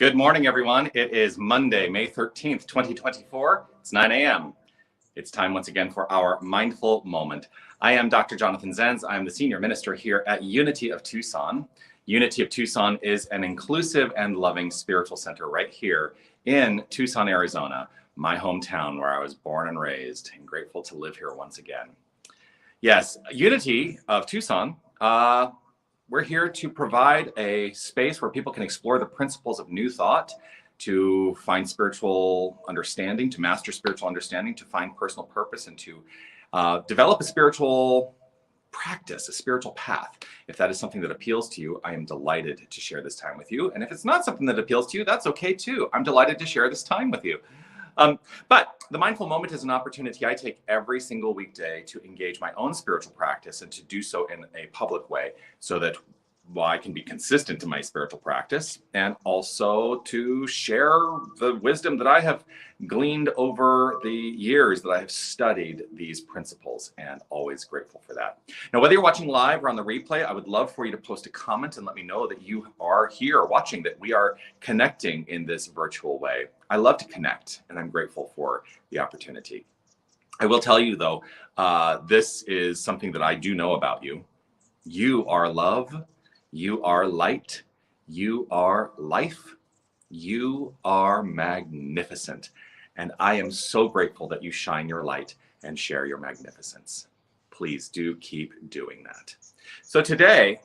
Good morning, everyone. It is Monday, May 13th, 2024. It's 9 a.m. It's time once again for our mindful moment. I am Dr. Jonathan Zenz. I am the senior minister here at Unity of Tucson. Unity of Tucson is an inclusive and loving spiritual center right here in Tucson, Arizona, my hometown where I was born and raised, and grateful to live here once again. Yes, Unity of Tucson, we're here to provide a space where people can explore the principles of new thought, to find spiritual understanding, to master spiritual understanding, to find personal purpose, and to develop a spiritual practice, a spiritual path. If that is something that appeals to you, I am delighted to share this time with you. And if it's not something that appeals to you, that's okay too. I'm delighted to share this time with you. But the mindful moment is an opportunity I take every single weekday to engage my own spiritual practice and to do so in a public way so that I can be consistent in my spiritual practice and also to share the wisdom that I have gleaned over the years that I have studied these principles, and always grateful for that. Now, whether you're watching live or on the replay, I would love for you to post a comment and let me know that you are here watching, that we are connecting in this virtual way. I love to connect, and I'm grateful for the opportunity. I will tell you, though, this is something that I do know about you. You are love. You are light. You are life. You are magnificent. And I am so grateful that you shine your light and share your magnificence. Please do keep doing that. So today,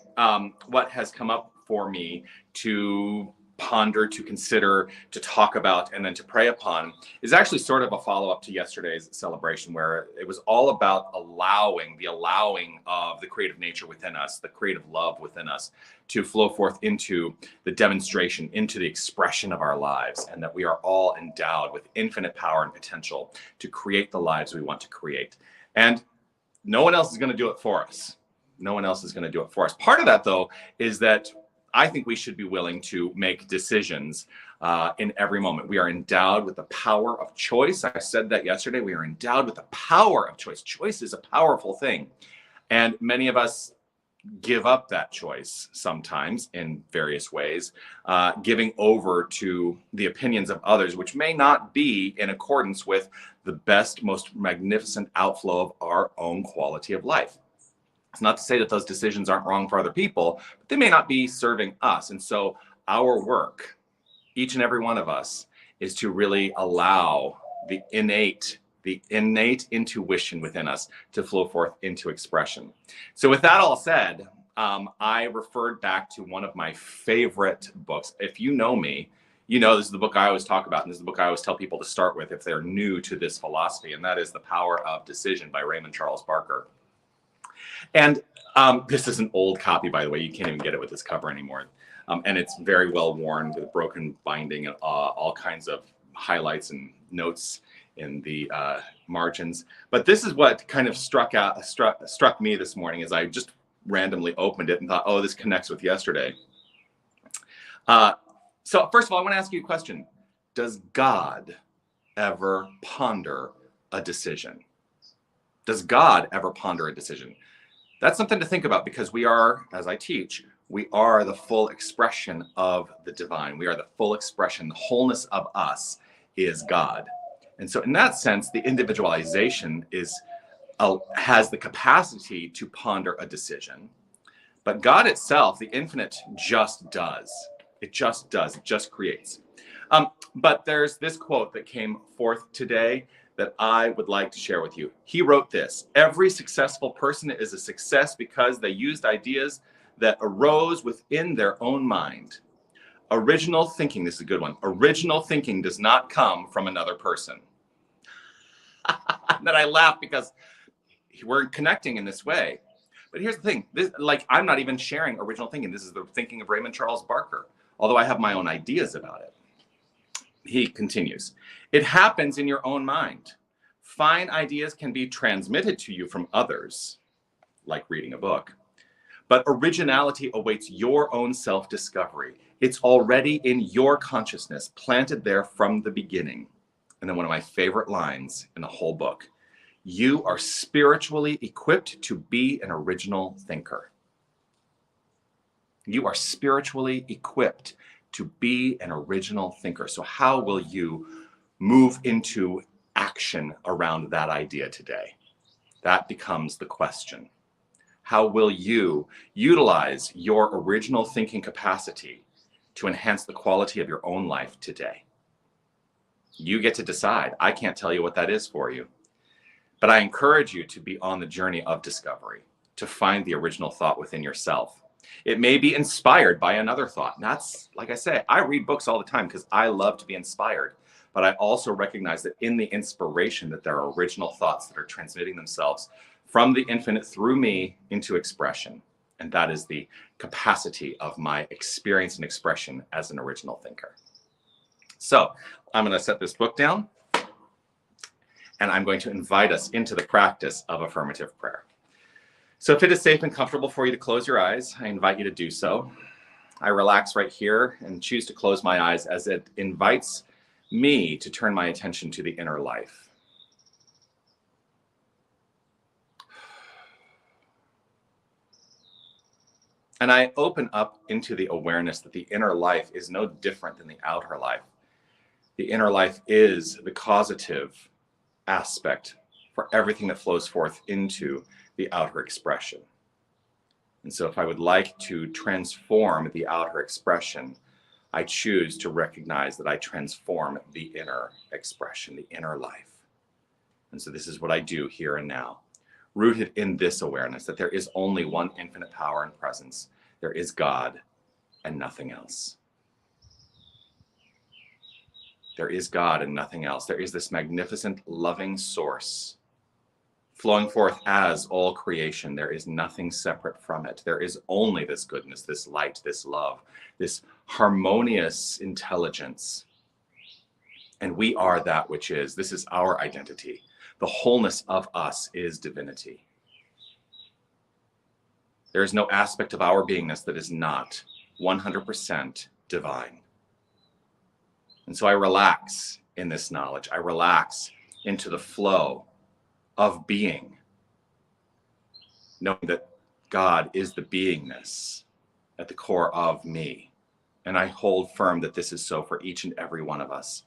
what has come up for me to ponder, to consider, to talk about, and then to pray upon is actually sort of a follow-up to yesterday's celebration, where it was all about the allowing of the creative nature within us, the creative love within us, to flow forth into the demonstration, into the expression of our lives, and that we are all endowed with infinite power and potential to create the lives we want to create. And no one else is going to do it for us. No one else is going to do it for us. Part of that, though, is that I think we should be willing to make decisions in every moment. We are endowed with the power of choice. I said that yesterday. We are endowed with the power of choice. Choice is a powerful thing. And many of us give up that choice sometimes in various ways, giving over to the opinions of others, which may not be in accordance with the best, most magnificent outflow of our own quality of life. It's not to say that those decisions aren't wrong for other people, but they may not be serving us. And so our work, each and every one of us, is to really allow the innate intuition within us to flow forth into expression. So with that all said, I referred back to one of my favorite books. If you know me, you know this is the book I always talk about, and this is the book I always tell people to start with if they're new to this philosophy, and that is The Power of Decision by Raymond Charles Barker. And this is an old copy, by the way. You can't even get it with this cover anymore. And it's very well worn with broken binding and all kinds of highlights and notes in the margins. But this is what kind of struck me this morning as I just randomly opened it and thought, oh, this connects with yesterday. So first of all, I want to ask you a question. Does God ever ponder a decision? Does God ever ponder a decision? That's something to think about, because we are, as I teach, we are the full expression of the divine. We are the full expression. The wholeness of us is God. And so in that sense, the individualization has the capacity to ponder a decision. But God itself, the infinite, just does. It just does. It just creates. But there's this quote that came forth today that I would like to share with you. He wrote this: every successful person is a success because they used ideas that arose within their own mind. Original thinking, this is a good one. Original thinking does not come from another person. Then I laugh because we're connecting in this way. But here's the thing, I'm not even sharing original thinking. This is the thinking of Raymond Charles Barker, although I have my own ideas about it. He continues, it happens in your own mind. Fine ideas can be transmitted to you from others, like reading a book. But originality awaits your own self-discovery. It's already in your consciousness, planted there from the beginning. And then one of my favorite lines in the whole book, you are spiritually equipped to be an original thinker. You are spiritually equipped to be an original thinker. So how will you move into action around that idea today? That becomes the question. How will you utilize your original thinking capacity to enhance the quality of your own life today? You get to decide. I can't tell you what that is for you. But I encourage you to be on the journey of discovery, to find the original thought within yourself. It may be inspired by another thought. And that's, like I say, I read books all the time because I love to be inspired. But I also recognize that in the inspiration that there are original thoughts that are transmitting themselves from the infinite through me into expression. And that is the capacity of my experience and expression as an original thinker. So I'm going to set this book down, and I'm going to invite us into the practice of affirmative prayer. So if it is safe and comfortable for you to close your eyes, I invite you to do so. I relax right here and choose to close my eyes as it invites me to turn my attention to the inner life. And I open up into the awareness that the inner life is no different than the outer life. The inner life is the causative aspect for everything that flows forth into the outer expression. And so if I would like to transform the outer expression, I choose to recognize that I transform the inner expression, the inner life. And so this is what I do here and now, rooted in this awareness that there is only one infinite power and presence. There is God and nothing else. There is God and nothing else. There is this magnificent, loving source flowing forth as all creation. There is nothing separate from it. There is only this goodness, this light, this love, this harmonious intelligence. And we are that which is. This is our identity. The wholeness of us is divinity. There is no aspect of our beingness that is not 100% divine. And so I relax in this knowledge. I relax into the flow of being, knowing that God is the beingness at the core of me. And I hold firm that this is so for each and every one of us.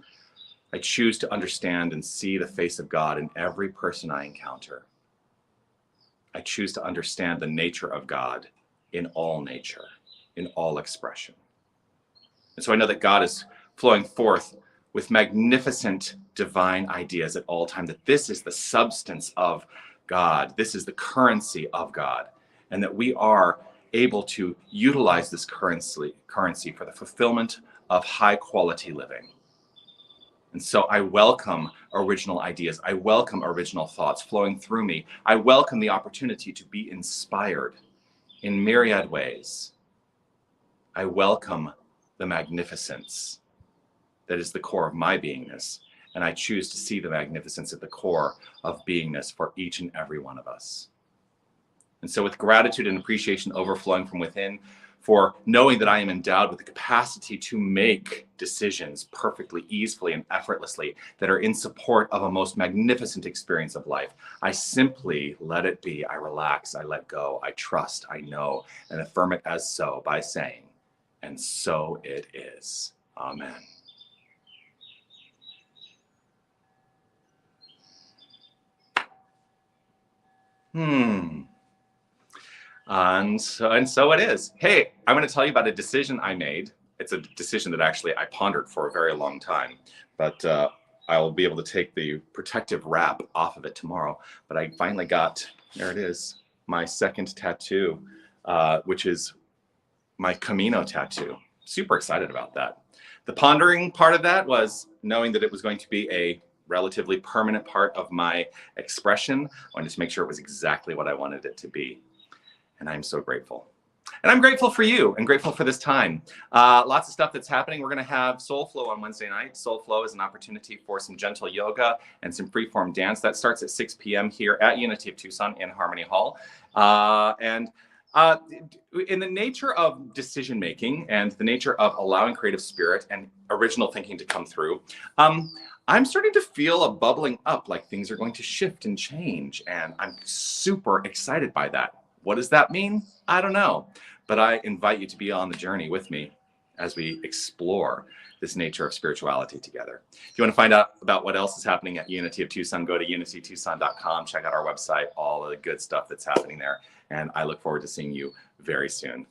I choose to understand and see the face of God in every person I encounter. I choose to understand the nature of God in all nature, in all expression. And so I know that God is flowing forth with magnificent divine ideas at all times, that this is the substance of God, this is the currency of God, and that we are able to utilize this currency for the fulfillment of high quality living. And so I welcome original ideas. I welcome original thoughts flowing through me. I welcome the opportunity to be inspired in myriad ways. I welcome the magnificence that is the core of my beingness. And I choose to see the magnificence at the core of beingness for each and every one of us. And so with gratitude and appreciation overflowing from within, for knowing that I am endowed with the capacity to make decisions perfectly, easily, and effortlessly that are in support of a most magnificent experience of life, I simply let it be. I relax, I let go, I trust, I know, and affirm it as so by saying, and so it is. Amen. And so it is. Hey, I'm going to tell you about a decision I made. It's a decision that actually I pondered for a very long time, but I'll be able to take the protective wrap off of it tomorrow. But I finally got, there it is, my second tattoo, which is my Camino tattoo. Super excited about that. The pondering part of that was knowing that it was going to be a relatively permanent part of my expression. I wanted to make sure it was exactly what I wanted it to be. And I'm so grateful. And I'm grateful for you and grateful for this time. Lots of stuff that's happening. We're going to have Soul Flow on Wednesday night. Soul Flow is an opportunity for some gentle yoga and some freeform dance. That starts at 6 p.m. here at Unity of Tucson in Harmony Hall. In the nature of decision making and the nature of allowing creative spirit and original thinking to come through, I'm starting to feel a bubbling up, like things are going to shift and change. And I'm super excited by that. What does that mean? I don't know. But I invite you to be on the journey with me as we explore this nature of spirituality together. If you want to find out about what else is happening at Unity of Tucson, go to unitytucson.com. Check out our website, all of the good stuff that's happening there. And I look forward to seeing you very soon.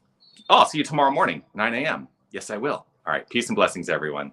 Oh, I'll see you tomorrow morning, 9 a.m. Yes, I will. All right. Peace and blessings, everyone.